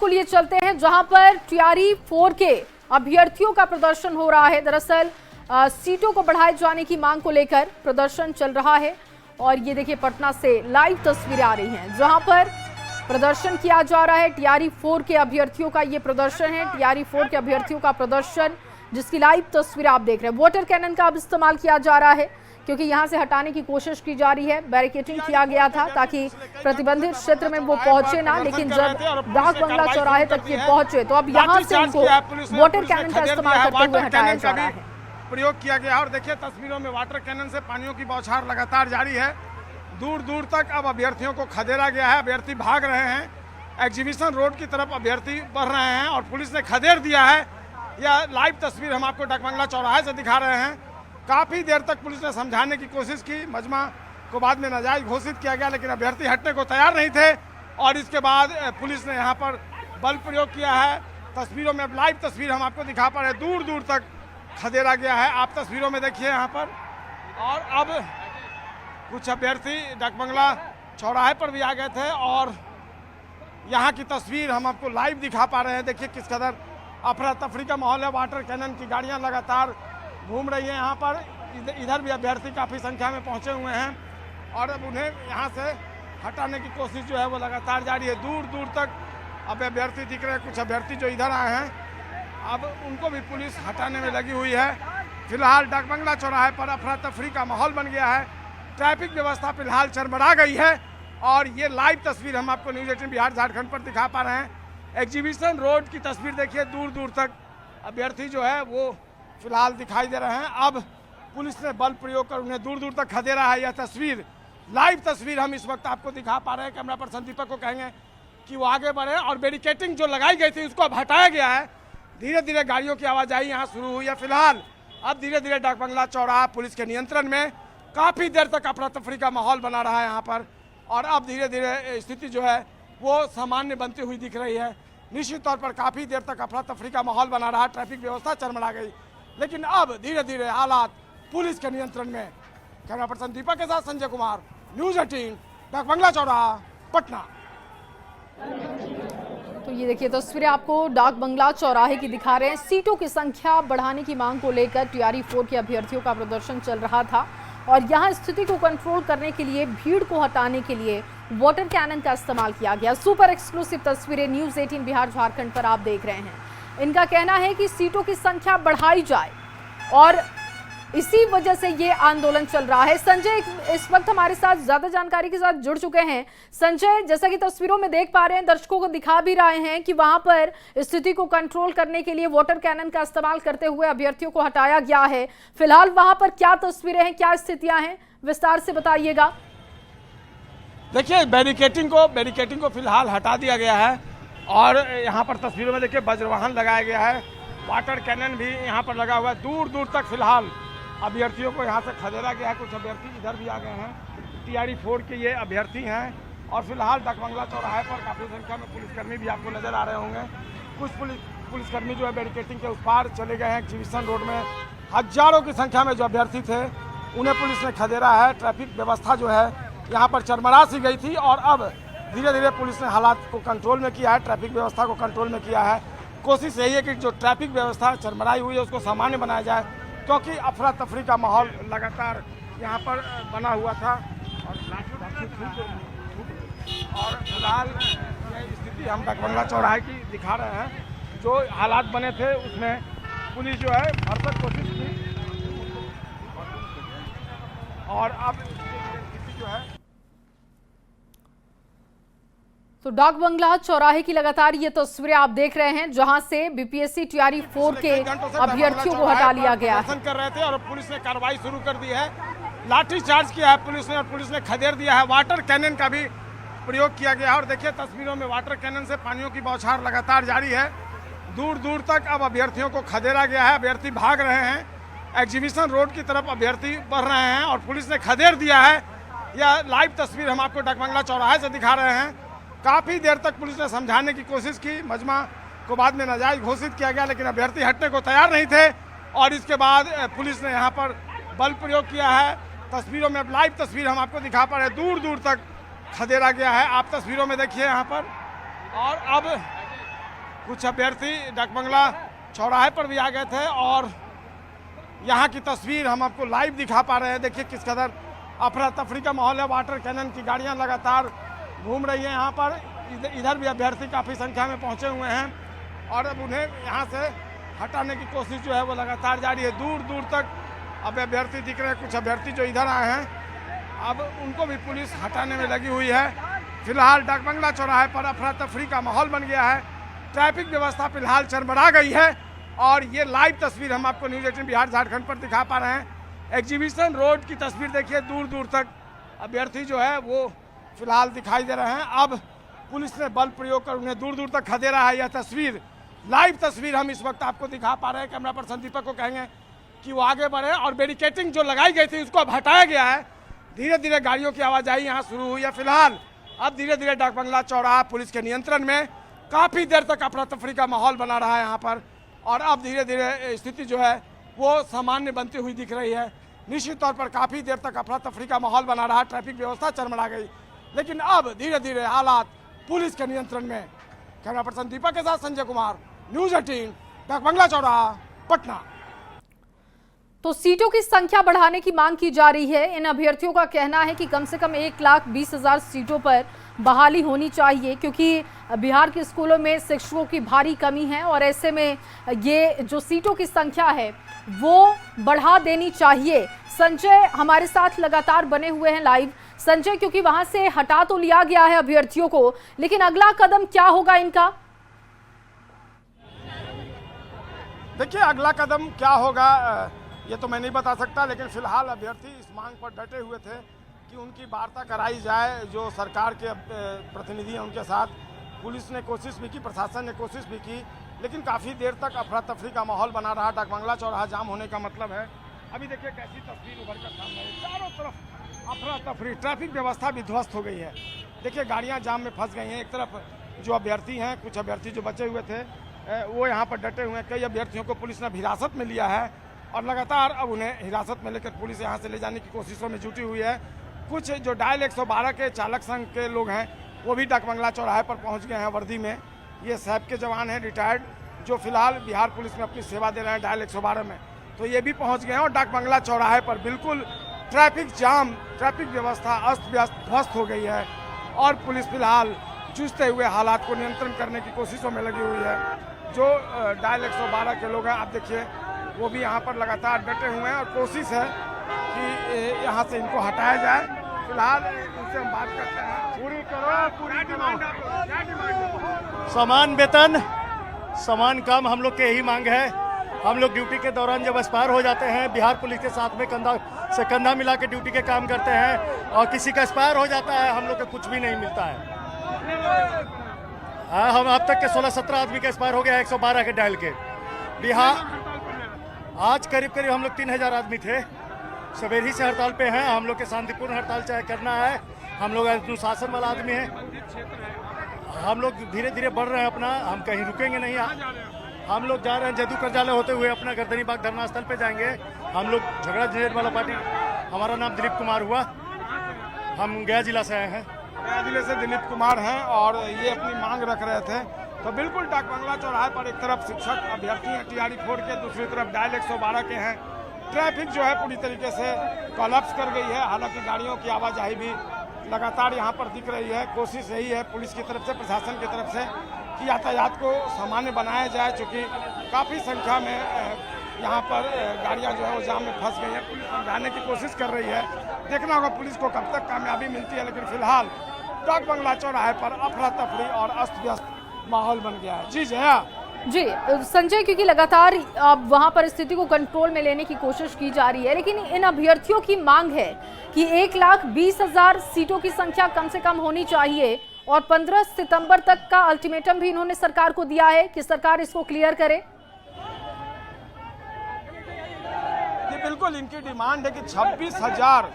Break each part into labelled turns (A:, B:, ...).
A: आपको लिए चलते हैं जहां पर टीआरई 4 के अभ्यर्थियों का प्रदर्शन हो रहा है। दरअसल सीटों को बढ़ाए जाने की मांग को लेकर प्रदर्शन चल रहा है और ये देखिए पटना से लाइव तस्वीरें आ रही हैं जहां पर प्रदर्शन किया जा रहा है। टीआरई 4 के अभ्यर्थियों का ये प्रदर्शन है। टीआरई 4 के अभ्यर्थियों का प्रदर्शन जिसकी लाइव तस्वीरें आप देख रहे हैं। वाटर कैनन का अब इस्तेमाल किया जा रहा है क्योंकि यहां से हटाने की कोशिश की जा रही है। बैरिकेडिंग किया गया था ताकि प्रतिबंधित क्षेत्र में वो पहुंचे ना, लेकिन जब डाक बंगला चौराहे तक ये पहुंचे तो अब यहां से उनको वाटर कैनन का इस्तेमाल करते हुए हटाया जा रहा है।
B: प्रयोग किया गया और देखिए तस्वीरों में वाटर कैनन से पानियों की बौछार लगातार जारी है। दूर दूर तक अब अभ्यर्थियों को खदेड़ा गया है। अभ्यर्थी भाग रहे हैं। एग्जीबिशन रोड की तरफ अभ्यर्थी बढ़ रहे हैं और पुलिस ने खदेड़ दिया है। यह लाइव तस्वीर हम आपको डाक बंगला चौराहे से दिखा रहे हैं। काफ़ी देर तक पुलिस ने समझाने की कोशिश की। मजमा को बाद में नाजायज घोषित किया गया लेकिन अभ्यर्थी हटने को तैयार नहीं थे और इसके बाद पुलिस ने यहाँ पर बल प्रयोग किया है। तस्वीरों में अब लाइव तस्वीर हम आपको दिखा पा रहे हैं। दूर दूर तक खदेड़ा गया है। आप तस्वीरों में देखिए यहाँ पर। और अब कुछ अभ्यर्थी डाक बंगला चौराहे पर भी आ गए थे और यहाँ की तस्वीर हम आपको लाइव दिखा पा रहे हैं। देखिए किस कदर अफरा तफरी का माहौल है। वाटर कैनन की गाड़ियाँ लगातार घूम रही है यहाँ पर। इधर भी अभ्यर्थी काफ़ी संख्या में पहुँचे हुए हैं और अब उन्हें यहाँ से हटाने की कोशिश जो है वो लगातार जारी है। दूर दूर तक अब अभ्यर्थी दिख रहे हैं। कुछ अभ्यर्थी जो इधर आए हैं अब उनको भी पुलिस हटाने में लगी हुई है। फिलहाल डाक बंगला चौराहे पर अफरा तफरी का माहौल बन गया है। ट्रैफिक व्यवस्था फिलहाल चरमरा गई है और ये लाइव तस्वीर हम आपको न्यूज़ 18 बिहार झारखंड पर दिखा पा रहे हैं। एग्जीबिशन रोड की तस्वीर देखिए। दूर दूर तक अभ्यर्थी जो है वो फिलहाल दिखाई दे रहे हैं। अब पुलिस ने बल प्रयोग कर उन्हें दूर दूर तक खदेड़ा है। यह तस्वीर लाइव तस्वीर हम इस वक्त आपको दिखा पा रहे हैं। कैमरा पर्सन दीपक को कहेंगे कि वो आगे बढ़े और बैरिकेडिंग जो लगाई गई थी उसको अब हटाया गया है। धीरे धीरे गाड़ियों की आवाजाही यहाँ शुरू हुई है। फिलहाल अब धीरे धीरे डाक बंगला चौराहा पुलिस के नियंत्रण में। काफ़ी देर तक अफरा तफरी का माहौल बना रहा है यहाँ पर और अब धीरे धीरे स्थिति जो है वो सामान्य बनती हुई दिख रही है। निश्चित तौर पर काफ़ी देर तक अफरा तफरी का माहौल बना रहा। ट्रैफिक व्यवस्था चरमरा गई लेकिन अब धीरे धीरे हालात पुलिस के नियंत्रण में। कैमरा पर्सन दीपक के साथ संजय कुमार, न्यूज़ 18 डाक बंगला चौराहा, पटना।
A: तो ये देखिए तस्वीरें आपको डाक बंगला चौराहे की दिखा रहे हैं। सीटों की संख्या बढ़ाने की मांग को लेकर टीआरई 4 के अभ्यर्थियों का प्रदर्शन चल रहा था और यहाँ स्थिति को कंट्रोल करने के लिए, भीड़ को हटाने के लिए वाटर कैनन का इस्तेमाल किया गया। सुपर एक्सक्लूसिव तस्वीरें न्यूज़ 18 बिहार झारखंड पर आप देख रहे हैं। इनका कहना है कि सीटों की संख्या बढ़ाई जाए और इसी वजह से ये आंदोलन चल रहा है। संजय इस वक्त हमारे साथ ज्यादा जानकारी के साथ जुड़ चुके हैं। संजय, जैसा कि तस्वीरों में देख पा रहे हैं, दर्शकों को दिखा भी रहे हैं कि वहां पर स्थिति को कंट्रोल करने के लिए वाटर कैनन का इस्तेमाल करते हुए अभ्यर्थियों को हटाया गया है। फिलहाल वहां पर क्या तस्वीरें हैं, क्या स्थितियां हैं, विस्तार से बताइएगा।
B: देखिए बैरिकेडिंग को फिलहाल हटा दिया गया है और यहाँ पर तस्वीरों में देखिए वज्रवाहन लगाया गया है। वाटर कैनन भी यहाँ पर लगा हुआ है। दूर दूर तक फिलहाल अभ्यर्थियों को यहाँ से खदेड़ा गया है। कुछ अभ्यर्थी इधर भी आ गए हैं। टीआरई 4 के ये अभ्यर्थी हैं और फिलहाल डाक बंगला चौराहे पर काफ़ी संख्या में पुलिसकर्मी भी आपको नजर आ रहे होंगे। कुछ पुलिसकर्मी जो है बैरिकेडिंग के उस पार चले गए हैं। एग्जीबिशन रोड में हजारों की संख्या में जो अभ्यर्थी थे उन्हें पुलिस ने खदेड़ा है। ट्रैफिक व्यवस्था जो है यहाँ पर चरमरा सी गई थी और अब धीरे धीरे पुलिस ने हालात को कंट्रोल में किया है। ट्रैफिक व्यवस्था को कंट्रोल में किया है। कोशिश यही है कि जो ट्रैफिक व्यवस्था चरमराई हुई है उसको सामान्य बनाया जाए क्योंकि अफरा तफरी का माहौल लगातार यहाँ पर बना हुआ था और फिलहाल ये स्थिति हम डाक बंगला चौराहे की दिखा रहे हैं। जो हालात बने थे उसमें पुलिस जो है भरसक कोशिश की और अब स्थिति जो है।
A: तो डाक बंगला चौराहे की लगातार ये तस्वीरें आप देख रहे हैं जहां से बीपीएससी टीआरई 4 के अभ्यर्थियों को हटा लिया गया है।
B: कर रहे थे और पुलिस ने कार्रवाई शुरू कर दी है। लाठी चार्ज किया है पुलिस ने और पुलिस ने खदेड़ दिया है। वाटर कैनन का भी प्रयोग किया गया और देखिए तस्वीरों में वाटर कैनन से पानियों की बौछार लगातार जारी है। दूर दूर तक अब अभ्यर्थियों को खदेड़ा गया है। अभ्यर्थी भाग रहे हैं। एग्जीबिशन रोड की तरफ अभ्यर्थी बढ़ रहे हैं और पुलिस ने खदेड़ दिया है। यह लाइव तस्वीर हम आपको डाक बंगला चौराहे से दिखा रहे हैं। काफ़ी देर तक पुलिस ने समझाने की कोशिश की। मजमा को बाद में नाजायज घोषित किया गया लेकिन अभ्यर्थी हटने को तैयार नहीं थे और इसके बाद पुलिस ने यहाँ पर बल प्रयोग किया है। तस्वीरों में अब लाइव तस्वीर हम आपको दिखा पा रहे हैं। दूर दूर तक खदेड़ा गया है। आप तस्वीरों में देखिए यहाँ पर। और अब कुछ अभ्यर्थी डाक बंगला चौराहे पर भी आ गए थे और यहाँ की तस्वीर हम आपको लाइव दिखा पा रहे हैं। देखिए किस कदर अफरा तफरी का माहौल है। वाटर कैनन की गाड़ियाँ लगातार घूम रही हैं यहाँ पर। इधर भी अभ्यर्थी काफ़ी संख्या में पहुँचे हुए हैं और अब उन्हें यहाँ से हटाने की कोशिश जो है वो लगातार जारी है। दूर दूर तक अब अभ्यर्थी दिख रहे हैं। कुछ अभ्यर्थी जो इधर आए हैं अब उनको भी पुलिस हटाने में लगी हुई है। फिलहाल डाक बंगला चौराहे पर अफरा तफरी का माहौल बन गया है। ट्रैफिक व्यवस्था फिलहाल चरमरा गई है और ये लाइव तस्वीर हम आपको न्यूज़ 18 बिहार झारखंड पर दिखा पा रहे हैं। एग्जीबिशन रोड की तस्वीर देखिए, दूर दूर तक अभ्यर्थी जो है वो फिलहाल दिखाई दे रहे हैं। अब पुलिस ने बल प्रयोग कर उन्हें दूर दूर तक खदेड़ा है। यह तस्वीर लाइव तस्वीर हम इस वक्त आपको दिखा पा रहे हैं। कैमरा पर्सन दीपक को कहेंगे कि वो आगे बढ़े और बैरिकेटिंग जो लगाई गई थी उसको अब हटाया गया है। धीरे धीरे गाड़ियों की आवाजाही यहाँ शुरू हुई है। फिलहाल अब धीरे धीरे डाक बंगला चौराहा पुलिस के नियंत्रण में। काफ़ी देर तक अफरा तफरी का माहौल बना रहा है यहाँ पर और अब धीरे धीरे स्थिति जो है वो सामान्य बनती हुई दिख रही है। निश्चित तौर पर काफ़ी देर तक अफरा तफरी का माहौल बना रहा, ट्रैफिक व्यवस्था चरमरा गई, लेकिन अब धीरे धीरे हालात पुलिस के नियंत्रण में। कैमरा पर्सन दीपक के साथ संजय कुमार, न्यूज़ 18, डाक बंगला चौराहा, पटना।
A: तो सीटों की संख्या बढ़ाने की मांग की जा रही है। इन अभ्यर्थियों का कहना है कि कम से कम 1,20,000 सीटों पर बहाली होनी चाहिए, क्योंकि बिहार के स्कूलों में शिक्षकों की भारी कमी है और ऐसे में ये जो सीटों की संख्या है वो बढ़ा देनी चाहिए। संजय हमारे साथ लगातार बने हुए हैं लाइव। संजय, क्योंकि वहां से हटा तो लिया गया है अभ्यर्थियों को, लेकिन अगला कदम क्या होगा इनका?
B: देखिए अगला कदम क्या होगा ये तो मैं नहीं बता सकता, लेकिन फिलहाल अभ्यर्थी इस मांग पर डटे हुए थे कि उनकी वार्ता कराई जाए जो सरकार के प्रतिनिधि हैं उनके साथ। पुलिस ने कोशिश भी की, प्रशासन ने कोशिश भी की, लेकिन काफ़ी देर तक अफरा तफरी का माहौल बना रहा। डाक बंगला चौराहा जाम होने का मतलब है। अभी देखिए कैसी तस्वीर उभर कर सामने आई। चारों तरफ अफरा तफरी, ट्रैफिक व्यवस्था भी ध्वस्त हो गई है। देखिए गाड़ियाँ जाम में फंस गई हैं। एक तरफ जो अभ्यर्थी हैं, कुछ अभ्यर्थी जो बचे हुए थे वो यहाँ पर डटे हुए हैं। कई अभ्यर्थियों को पुलिस ने हिरासत में लिया है और लगातार अब उन्हें हिरासत में लेकर पुलिस यहाँ से ले जाने की कोशिशों में जुटी हुई है। कुछ जो डायल 112 के चालक संघ के लोग हैं वो भी डाक बंगला चौराहे पर पहुँच गए हैं वर्दी में। ये सैप के जवान हैं रिटायर्ड, जो फिलहाल बिहार पुलिस में अपनी सेवा दे रहे हैं डायल 112 में, तो ये भी पहुँच गए हैं और डाक बंगला चौराहे पर बिल्कुल ट्रैफिक जाम, ट्रैफिक व्यवस्था अस्त व्यस्त ध्वस्त हो गई है और पुलिस फिलहाल जूझते हुए हालात को नियंत्रण करने की कोशिशों में लगी हुई है। जो डायल 112 के लोग हैं आप देखिए वो भी यहाँ पर लगातार डटे हुए हैं और कोशिश है कि यहाँ से इनको हटाया जाए। फिलहाल उनसे हम बात करते हैं। पूरी डिमांड
C: समान वेतन, समान काम हम लोग के यही मांग है। हम लोग ड्यूटी के दौरान जब एक्सपायर हो जाते हैं, बिहार पुलिस के साथ में कंधा से कंधा मिला के ड्यूटी के काम करते हैं और किसी का एक्सपायर हो जाता है, हम लोग को कुछ भी नहीं मिलता है। हम अब तक के 16-17 आदमी का एक्सपायर हो गया 112 के डायल के। बिहार आज करीब करीब हम लोग 3000 आदमी थे, सवेरे ही से हड़ताल पे हैं। हम लोग के शांतिपूर्ण हड़ताल चाहे करना है, हम लोग अनुशासन वाला आदमी हैं। हम लोग धीरे धीरे बढ़ रहे हैं अपना, हम कहीं रुकेंगे नहीं। हम लोग जा रहे हैं जदू कर्जालय होते हुए अपना गर्दनी बाग धरना स्थल पे जाएंगे। हम लोग झगड़ा झंझट वाला पार्टी, हमारा नाम दिलीप कुमार हुआ, हम गया जिला से आए हैं।
B: गया जिले से दिलीप कुमार हैं और ये अपनी मांग रख रहे थे। तो बिल्कुल डाक बंगला चौराहे पर एक तरफ शिक्षक अभ्यर्थी हैं टीआरई 4 के, दूसरी तरफ डायल 112 के हैं। ट्रैफिक जो है पूरी तरीके से कोलैप्स कर गई है। हालांकि गाड़ियों की आवाजाही भी लगातार यहाँ पर दिख रही है। कोशिश यही है पुलिस की तरफ से, प्रशासन की तरफ से कि यातायात को सामान्य बनाया जाए, चूँकि काफ़ी संख्या में यहाँ पर गाड़ियाँ जो है वो जाम में फंस गई हैं। पुलिस समझाने की कोशिश कर रही है, देखना होगा पुलिस को कब तक कामयाबी मिलती है। लेकिन फिलहाल डाक बंगला चौराहे पर अफरा तफरी और अस्त व्यस्त माहौल बन गया है। जी जया।
A: जी संजय, क्योंकि लगातार अब वहां पर स्थिति को कंट्रोल में लेने की कोशिश की जा रही है, लेकिन इन अभ्यर्थियों की मांग है कि 1,20,000 सीटों की संख्या कम से कम होनी चाहिए और 15 सितंबर तक का अल्टीमेटम भी इन्होंने सरकार को दिया है कि सरकार इसको क्लियर करे।
B: ये बिल्कुल इनकी डिमांड है कि 26,000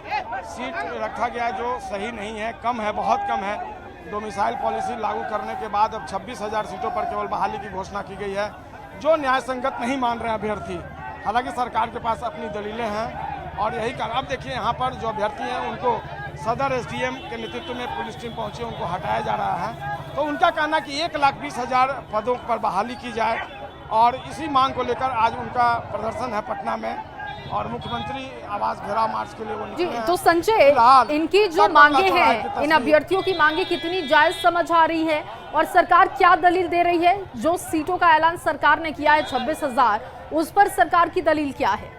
B: सीट रखा गया, जो सही नहीं है, कम है, बहुत कम है। डोमिसाइल पॉलिसी लागू करने के बाद अब 26,000 सीटों पर केवल बहाली की घोषणा की गई है, जो न्याय संगत नहीं मान रहे हैं अभ्यर्थी। हालांकि सरकार के पास अपनी दलीलें हैं और यही कारण। अब देखिए यहाँ पर जो अभ्यर्थी हैं उनको सदर एसडीएम के नेतृत्व में पुलिस टीम पहुंची, उनको हटाया जा रहा है। तो उनका कहना कि 1,20,000 पदों पर बहाली की जाए और इसी मांग को लेकर आज उनका प्रदर्शन है पटना में और मुख्यमंत्री आवास घेराव मार्च के लिए वो
A: जी।
B: निकले हैं।
A: तो संजय,
B: फिलहाल
A: इनकी जो
B: डाक
A: मांगे
B: बंगला चौराहे की
A: हैं, इन
B: तस्वीर।
A: अभ्यर्थियों की मांगे कितनी जायज समझ आ रही है और सरकार क्या दलील दे रही है? जो सीटों का ऐलान सरकार ने किया है 26,000, उस पर सरकार की दलील क्या है?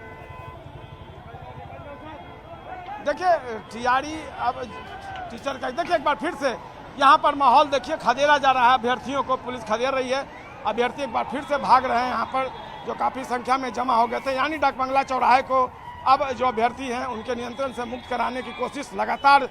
B: देखिए टीआरई अब टीचर का देखिए एक बार फिर से यहाँ पर माहौल देखिए, खदेड़ा जा रहा है अभ्यर्थियों को, पुलिस खदेड़ रही है। अभ्यर्थी एक बार फिर से भाग रहे हैं यहाँ पर, जो काफ़ी संख्या में जमा हो गए थे। यानी डाक बंगला चौराहे को अब जो अभ्यर्थी हैं उनके नियंत्रण से मुक्त कराने की कोशिश लगातार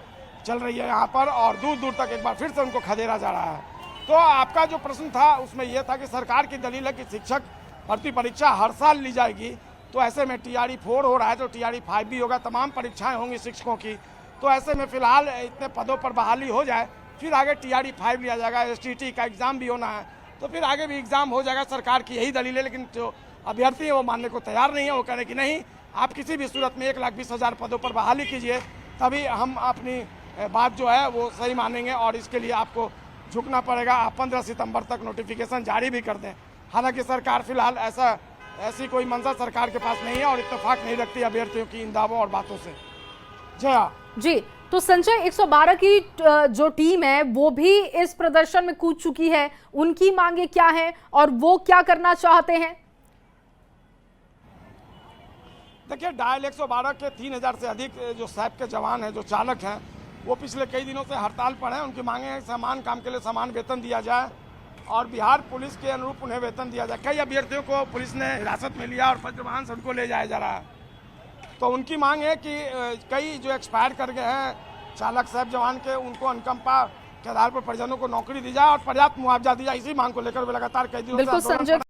B: चल रही है यहाँ पर और दूर दूर तक एक बार फिर से उनको खदेड़ा जा रहा है। तो आपका जो प्रश्न था उसमें यह था कि सरकार की दलील है कि शिक्षक भर्ती परीक्षा हर साल ली जाएगी, तो ऐसे में टीआरई 4 हो रहा है तो टीआरई 5 भी होगा, तमाम परीक्षाएं होंगी शिक्षकों की। तो ऐसे में फिलहाल इतने पदों पर बहाली हो जाए, फिर आगे टीआरई 5 लिया जाएगा, एसटीटी का एग्ज़ाम भी होना है, तो फिर आगे भी एग्ज़ाम हो जाएगा। सरकार की यही दलील है, लेकिन जो अभ्यर्थी है वो मानने को तैयार नहीं है। वो कह रहे कि नहीं, आप किसी भी सूरत में 1,20,000 पदों पर बहाली कीजिए, तभी हम अपनी बात जो है वो सही मानेंगे और इसके लिए आपको झुकना पड़ेगा। आप 15 सितंबर तक नोटिफिकेशन जारी भी कर दें। हालांकि सरकार फिलहाल ऐसी कोई मंशा सरकार के पास नहीं है और इत्तेफाक नहीं रखती अभ्यर्थियों की इन दावों और बातों से। जया
A: जी, तो संजय, 112 की जो टीम है वो भी इस प्रदर्शन में कूद चुकी है, उनकी मांगे क्या हैं और वो क्या करना चाहते हैं?
B: देखिए डायल 112 के 3,000 से अधिक जो सैप के जवान हैं, जो चालक हैं, वो पिछले कई दिनों से हड़ताल पर हैं। उनकी मांगे हैं समान काम के लिए समान वेतन दिया जाए और बिहार पुलिस के अनुरूप उन्हें वेतन दिया जाए। कई अभ्यर्थियों को पुलिस ने हिरासत में लिया और वज्रवाहन से उनको ले जाया जा रहा है। तो उनकी मांग है कि कई जो एक्सपायर कर गए हैं चालक सैप जवान के, उनको अनुकंपा के आधार पर परिजनों को नौकरी दी जाए और पर्याप्त मुआवजा दिया जाए। इसी मांग को लेकर वे लगातार कई दिनों से
A: बिल्कुल
B: आंदोलन
A: संजय।